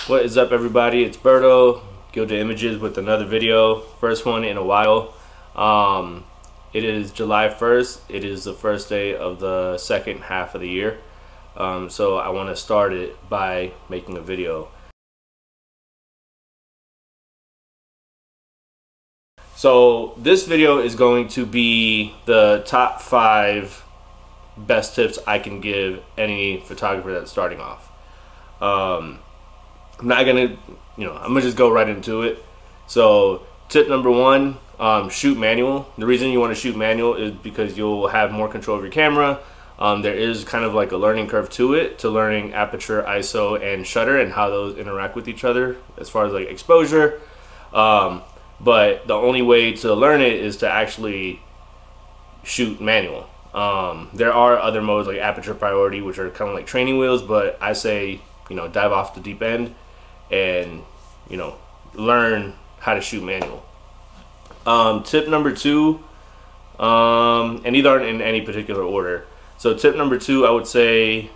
What is up, everybody? It's Berto, Gilded Images, with another video. First one in a while. It is July 1st. It is the first day of the second half of the year. So I want to start it by making a video. So this video is going to be the top 5 best tips I can give any photographer that's starting off. I'm not gonna, I'm gonna just go right into it. So tip number 1, shoot manual. The reason you want to shoot manual is because you'll have more control of your camera. There is kind of like a learning curve to it, to learning aperture, ISO, and shutter, and how those interact with each other as far as like exposure. But the only way to learn it is to actually shoot manual. There are other modes like aperture priority, which are kind of like training wheels, but I say, dive off the deep end and, learn how to shoot manual. Tip number 2, and these aren't in any particular order. So tip number 2, I would say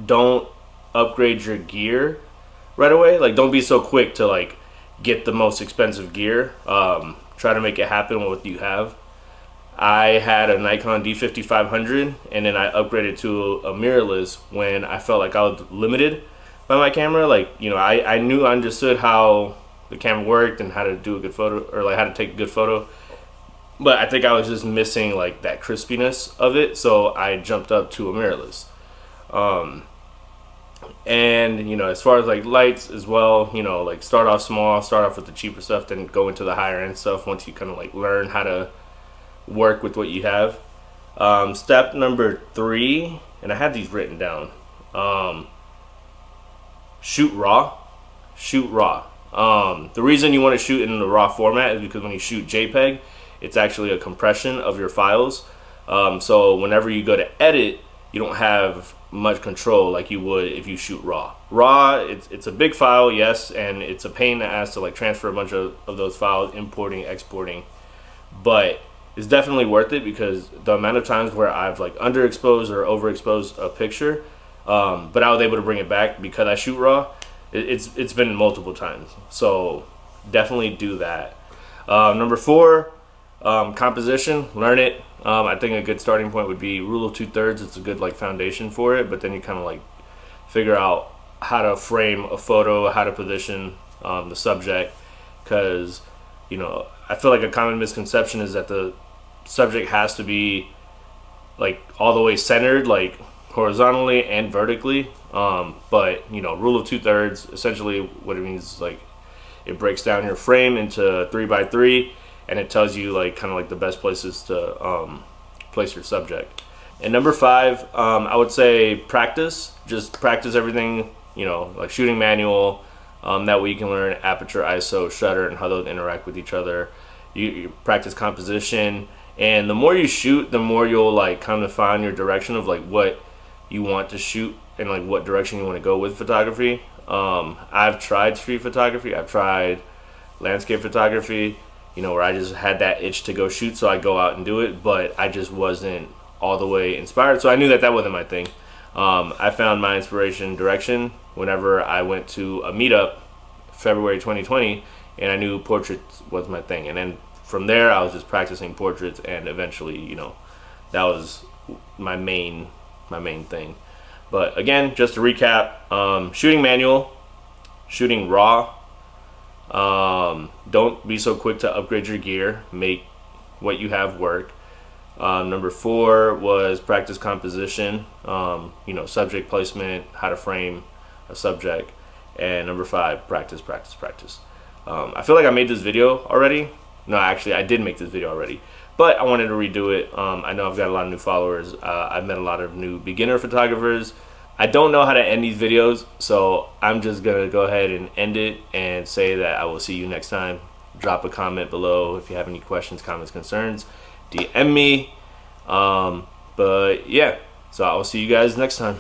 don't upgrade your gear right away. Like, don't be so quick to like get the most expensive gear. Try to make it happen with what you have. I had a Nikon D5500 and then I upgraded to a mirrorless when I felt like I was limited by my camera. Like, I understood how the camera worked and how to do a good photo, or like how to take a good photo, but I think I was just missing like that crispiness of it, so I jumped up to a mirrorless. And as far as like lights as well, like start off small, start off with the cheaper stuff, then go into the higher end stuff once you kind of like learn how to work with what you have. Step number 3, and I had these written down, shoot raw. The reason you want to shoot in the raw format is because when you shoot JPEG, it's actually a compression of your files. So whenever you go to edit, you don't have much control like you would if you shoot raw. It's a big file, yes, and it's a pain in the ass to like transfer a bunch of those files, importing, exporting, but it's definitely worth it because the amount of times where I've like underexposed or overexposed a picture, but I was able to bring it back because I shoot raw, it's been multiple times. So definitely do that. Number 4, composition. Learn it. I think a good starting point would be rule of 2/3. It's a good like foundation for it, but then you kind of like figure out how to frame a photo, how to position the subject, because I feel like a common misconception is that the subject has to be like all the way centered, like horizontally and vertically, but rule of 2/3, essentially what it means is like it breaks down your frame into 3x3, and it tells you like kind of like the best places to place your subject. And number 5, I would say practice. Just practice everything, like shooting manual. That way you can learn aperture, ISO, shutter, and how those interact with each other. You practice composition, and the more you shoot, the more you'll like kind of find your direction of like what you want to shoot and like what direction you want to go with photography. I've tried street photography, I've tried landscape photography, where I just had that itch to go shoot, so I go out and do it, but I just wasn't all the way inspired, so I knew that wasn't my thing. I found my inspiration direction whenever I went to a meetup February 2020, and I knew portraits was my thing, and then from there I was just practicing portraits, and eventually that was my main thing. But again, just to recap, shooting manual, shooting raw, don't be so quick to upgrade your gear, make what you have work. Number 4 was practice composition, subject placement, how to frame a subject. And number 5, practice. I feel like I made this video already. No, actually I did make this video already, but I wanted to redo it. I know I've got a lot of new followers. I've met a lot of new beginner photographers. I don't know how to end these videos, so I'm just gonna go ahead and end it and say that I will see you next time. Drop a comment below if you have any questions, comments, concerns. DM me. But yeah, so I will see you guys next time.